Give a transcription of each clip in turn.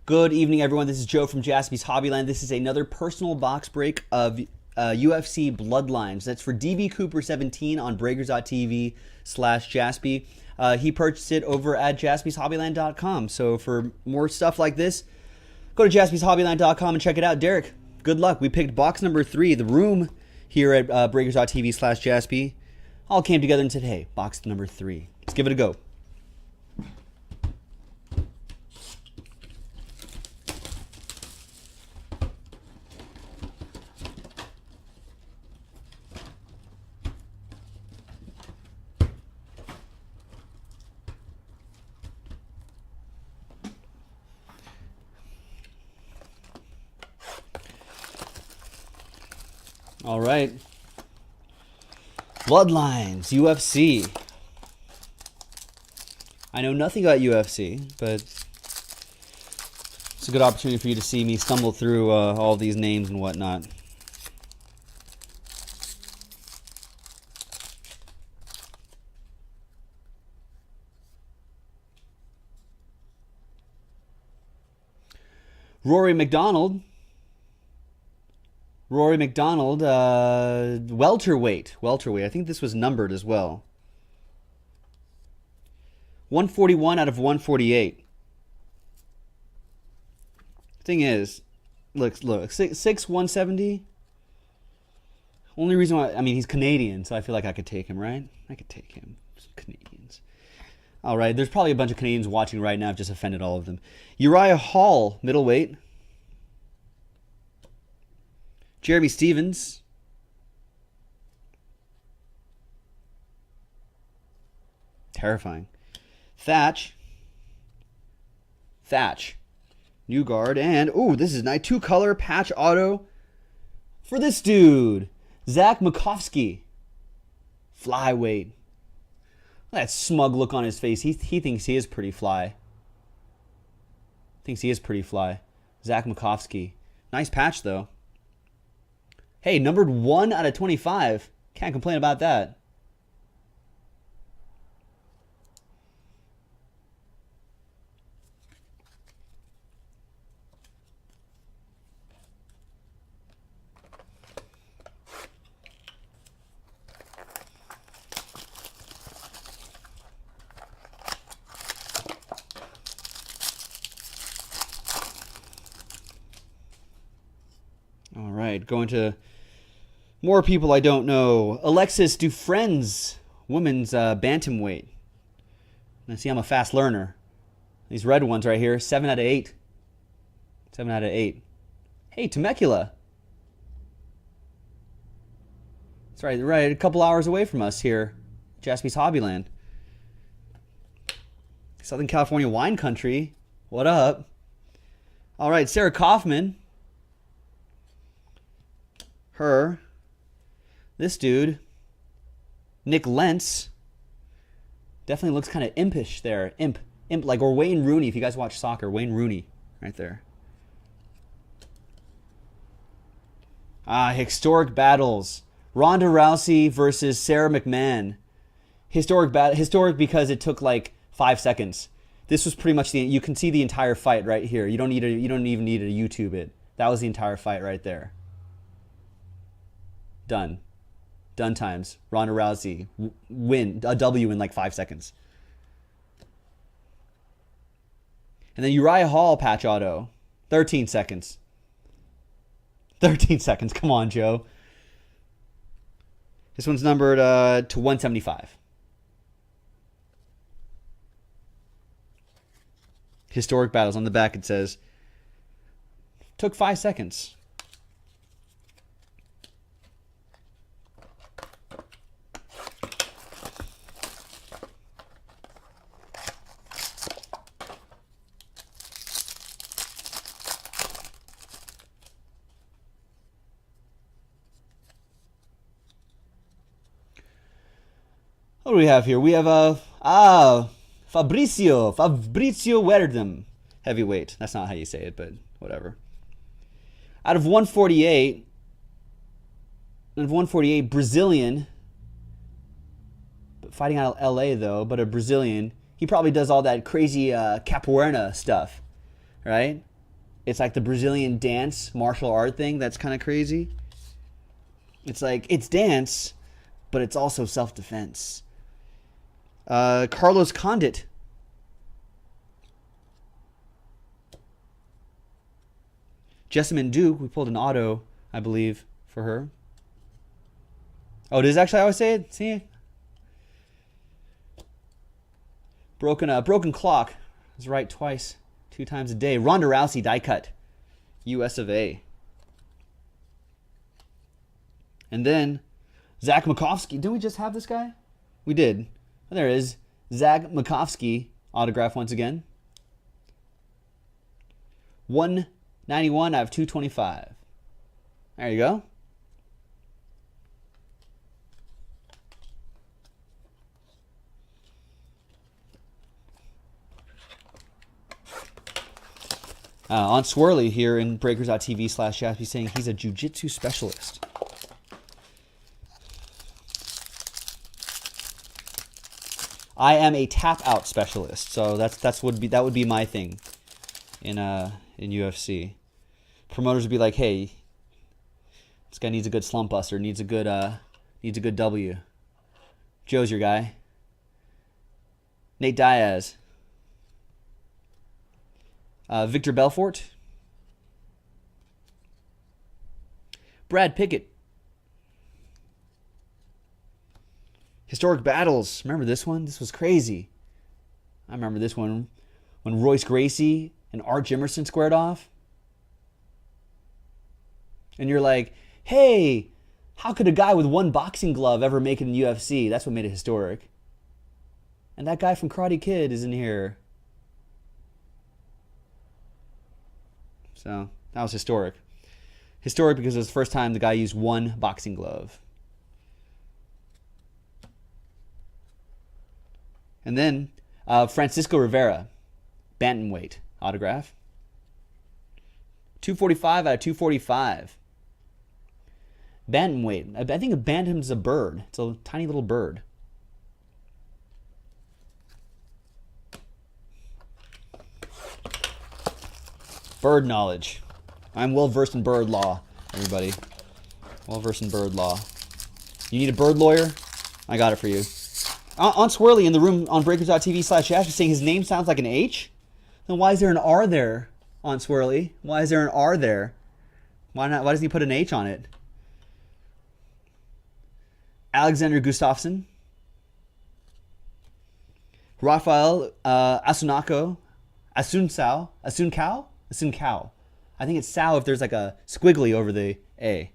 Good evening, everyone. This is Joe from Jaspy's Hobbyland. This is another personal box break of UFC Bloodlines. That's for DB Cooper 17 on breakers.tv/Jaspy. He purchased it over at jaspyshobbyland.com. So for more stuff like this, go to jaspyshobbyland.com and check it out. Derek, good luck. We picked box number 3, the room here at breakers.tv/Jaspy. All came together and said, hey, box number 3. Let's give it a go. All right. Bloodlines, UFC. I know nothing about UFC, but it's a good opportunity for you to see me stumble through all these names and whatnot. Rory McDonald, welterweight. I think this was numbered as well. 141 out of 148. Thing is, look, 6', 170. Only reason why, I mean, he's Canadian, so I feel like I could take him, right? I could take him. Some Canadians. All right, there's probably a bunch of Canadians watching right now. I've just offended all of them. Uriah Hall, middleweight. Jeremy Stevens. Terrifying. Thatch. New guard. And, ooh, this is nice. 2-color patch auto for this dude. Zach Makovsky. Flyweight. That smug look on his face. He thinks he is pretty fly. Zach Makovsky. Nice patch, though. Hey, numbered 1 out of 25. Can't complain about that. All right, going to more people I don't know. Alexis Dufresne's women's bantamweight. Now, see, I'm a fast learner. These red ones right here, 7 out of 8. 7 out of 8. Hey, Temecula. That's right, a couple hours away from us here. Jaspy's Hobbyland. Southern California wine country. What up? All right, Sarah Kaufman. Her. This dude, Nick Lentz, definitely looks kind of impish there. Imp like, or Wayne Rooney, if you guys watch soccer. Wayne Rooney, right there. Historic battles. Ronda Rousey versus Sarah McMahon. Historic because it took like 5 seconds. This was pretty much you can see the entire fight right here. You don't even need to YouTube it. That was the entire fight right there. Done times. Ronda Rousey win a W in like 5 seconds. And then Uriah Hall patch auto, 13 seconds. 13 seconds. Come on, Joe. This one's numbered to 175. Historic battles. On the back it says, took 5 seconds. What do we have here? We have Fabrizio Werdum, heavyweight. That's not how you say it, but whatever. Out of 148, Brazilian, fighting out of LA though, but a Brazilian. He probably does all that crazy capoeira stuff, right? It's like the Brazilian dance martial art thing that's kind of crazy. It's like, it's dance, but it's also self-defense. Carlos Condit. Jessamine Duke, we pulled an auto, I believe, for her. Oh, it is actually how I say it? See? Broken clock. Is right twice. 2 times a day. Ronda Rousey die cut. US of A. And then Zach Makovsky. Didn't we just have this guy? We did. Oh, there it is. Zach Makovsky autograph once again. 191 out of 225. There you go. On Swirly here in breakers.tv/Jaspy saying he's a jiu-jitsu specialist. I am a tap out specialist, so that would be my thing in UFC. Promoters would be like, hey, this guy needs a good slump buster, needs a good W. Joe's your guy. Nate Diaz. Victor Belfort. Brad Pickett. Historic battles. Remember this one? This was crazy. I remember this one when Royce Gracie and Art Jimerson squared off. And you're like, hey, how could a guy with one boxing glove ever make it in UFC? That's what made it historic. And that guy from Karate Kid is in here. So that was historic. Historic because it was the first time the guy used one boxing glove. And then Francisco Rivera, bantamweight autograph. 245 out of 245. Bantamweight. I think a bantam's a bird. It's a tiny little bird. Bird knowledge. I'm well versed in bird law, everybody. Well versed in bird law. You need a bird lawyer? I got it for you. On Swirly in the room on breakers.tv/Ash is saying his name sounds like an H. Then why is there an R there on Swirly? Why is there an R there? Why not? Why doesn't he put an H on it? Alexander Gustafsson. Rafael Asuncao. I think it's Sao if there's like a squiggly over the A.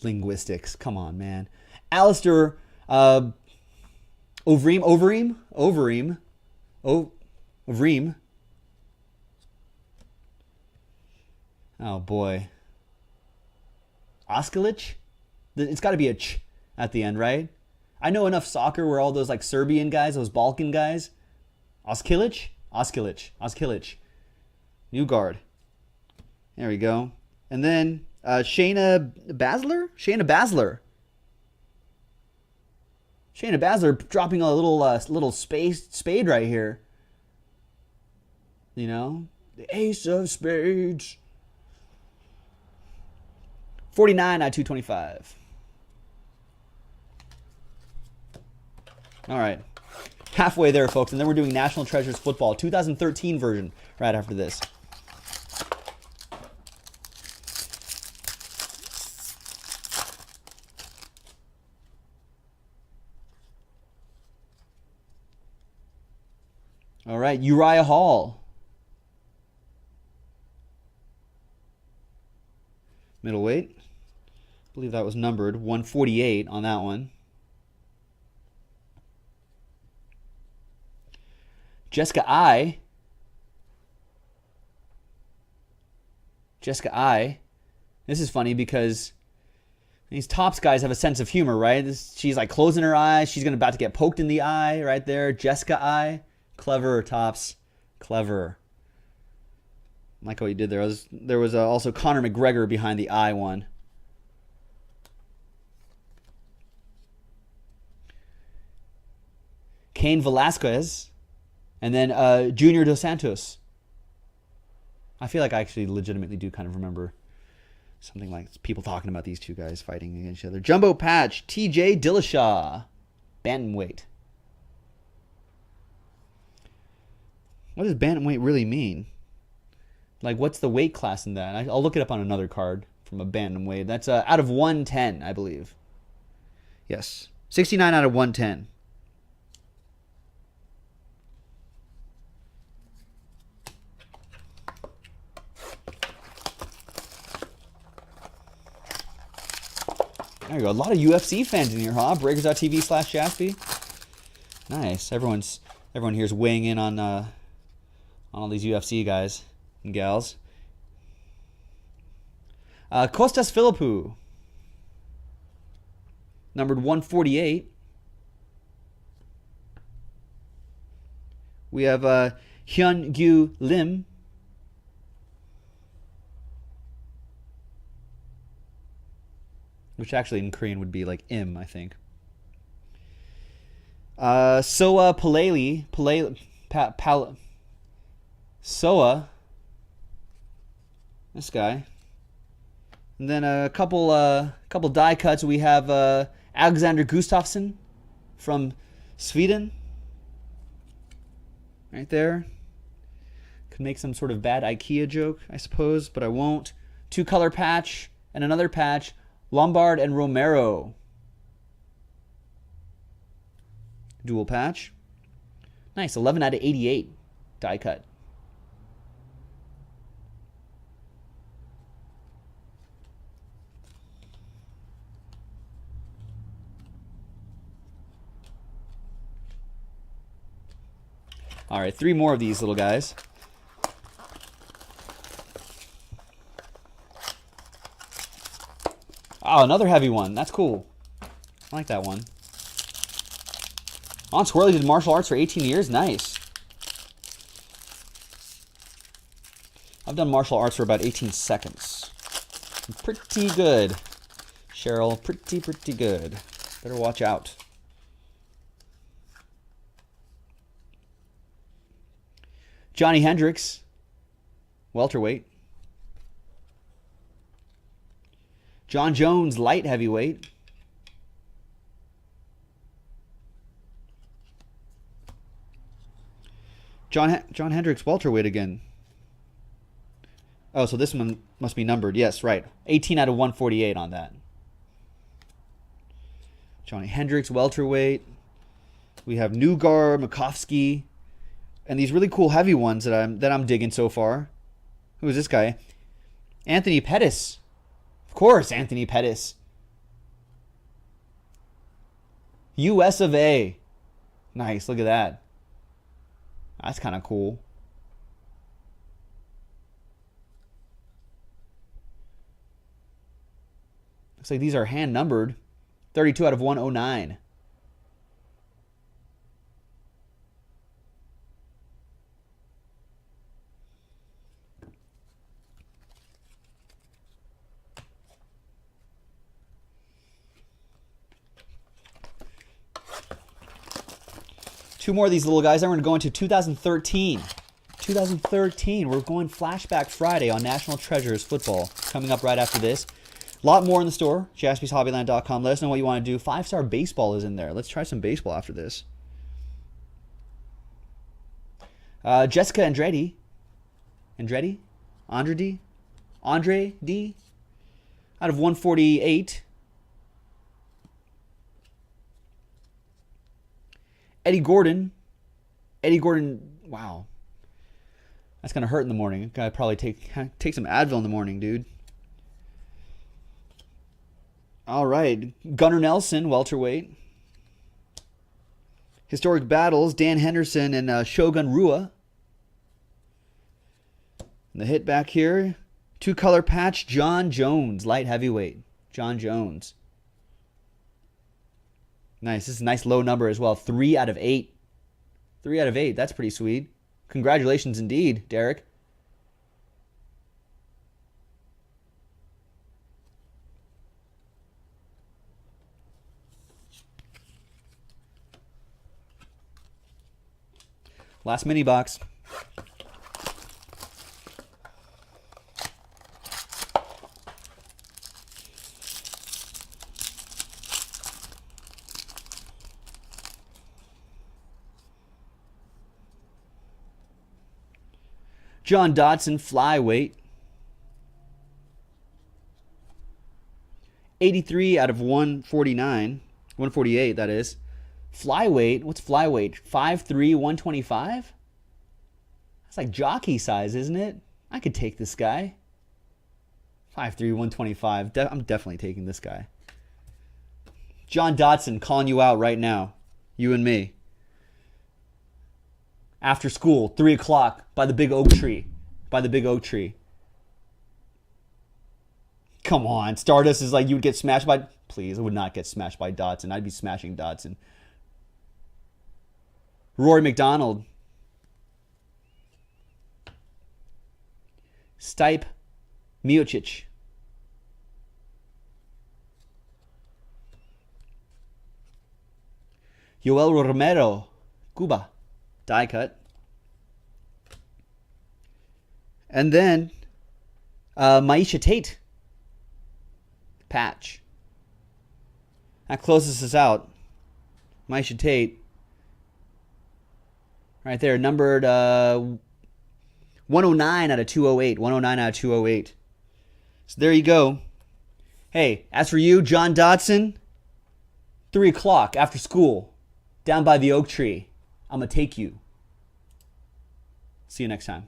Linguistics. Come on, man. Alistair Overeem. Oh, boy. Oskilic? It's got to be a ch at the end, right? I know enough soccer where all those like Serbian guys, those Balkan guys. Oskilic. New guard. There we go. And then Shayna Baszler? Shayna Baszler dropping a little spade right here. You know? The ace of spades. 49 out of 225. All right. Halfway there, folks. And then we're doing National Treasures Football, 2013 version, right after this. All right, Uriah Hall. Middleweight. I believe that was numbered 148 on that one. Jessica I. This is funny because these Tops guys have a sense of humor, right? She's like closing her eyes. She's about to get poked in the eye right there. Jessica I. Clever, Tops. Clever. I like what you did there. There was also Conor McGregor behind the I one. Cain Velasquez. And then Junior Dos Santos. I feel like I actually legitimately do kind of remember something like people talking about these two guys fighting against each other. Jumbo Patch, TJ Dillashaw, bantamweight. What does bantamweight really mean? Like, what's the weight class in that? I'll look it up on another card from a bantamweight. That's out of 110, I believe. Yes, 69 out of 110. There you go. A lot of UFC fans in here, huh? Breakers.tv/Jaspy. Nice. Everyone here's weighing in on all these UFC guys and gals. Kostas Philippou, numbered 148. We have Hyun-Gyu Lim. Which actually in Korean would be like Im, I think. Soa Paleli. Soa. This guy. And then a couple die cuts. We have Alexander Gustafsson from Sweden. Right there. Could make some sort of bad IKEA joke, I suppose, but I won't. 2-color patch and another patch. Lombard and Romero. Dual patch. Nice. 11 out of 88 die cut. All right, 3 more of these little guys. Oh, another heavy one. That's cool. I like that one. On Swirly did martial arts for 18 years. Nice. I've done martial arts for about 18 seconds. Pretty good. Cheryl, pretty good. Better watch out. Johnny Hendricks, welterweight. John Jones, light heavyweight. John Hendricks, welterweight again. Oh, so this one must be numbered. Yes, right. 18 out of 148 on that. Johnny Hendricks, welterweight. We have Newgar, Makovsky, and these really cool heavy ones that I'm digging so far. Who is this guy? Anthony Pettis. Of course, Anthony Pettis. US of A. Nice, look at that. That's kind of cool. Looks like these are hand numbered. 32 out of 109. Two more of these little guys. Then we're going to go into 2013. 2013. We're going Flashback Friday on National Treasures Football. Coming up right after this. A lot more in the store. JaspysHobbyland.com. Let us know what you want to do. 5-star baseball is in there. Let's try some baseball after this. Jessica Andretti. Andre D. Out of 148. Eddie Gordon, wow. That's going to hurt in the morning. Gotta probably take some Advil in the morning, dude. All right. Gunnar Nelson, welterweight. Historic Battles, Dan Henderson and Shogun Rua. And the hit back here, 2-color patch, John Jones, light heavyweight. John Jones. Nice. This is a nice low number as well. 3 out of 8. 3 out of 8. That's pretty sweet. Congratulations indeed, Derek. Last mini box. John Dodson, flyweight. 83 out of 149. 148, that is. Flyweight? What's flyweight? 5'3", 125? That's like jockey size, isn't it? I could take this guy. 5'3", 125. I'm definitely taking this guy. John Dodson calling you out right now. You and me. After school, 3 o'clock, by the big oak tree. By the big oak tree. Come on. Stardust is like you would get smashed by... Please, I would not get smashed by Dodson. I'd be smashing Dodson. Rory McDonald. Stipe Miocic. Yoel Romero. Cuba. Die cut. And then Miesha Tate. Patch. That closes us out. Miesha Tate. Right there, numbered 109 out of 208. 109 out of 208. So there you go. Hey, as for you, John Dodson, 3 o'clock after school, down by the oak tree. I'm going to take you. See you next time.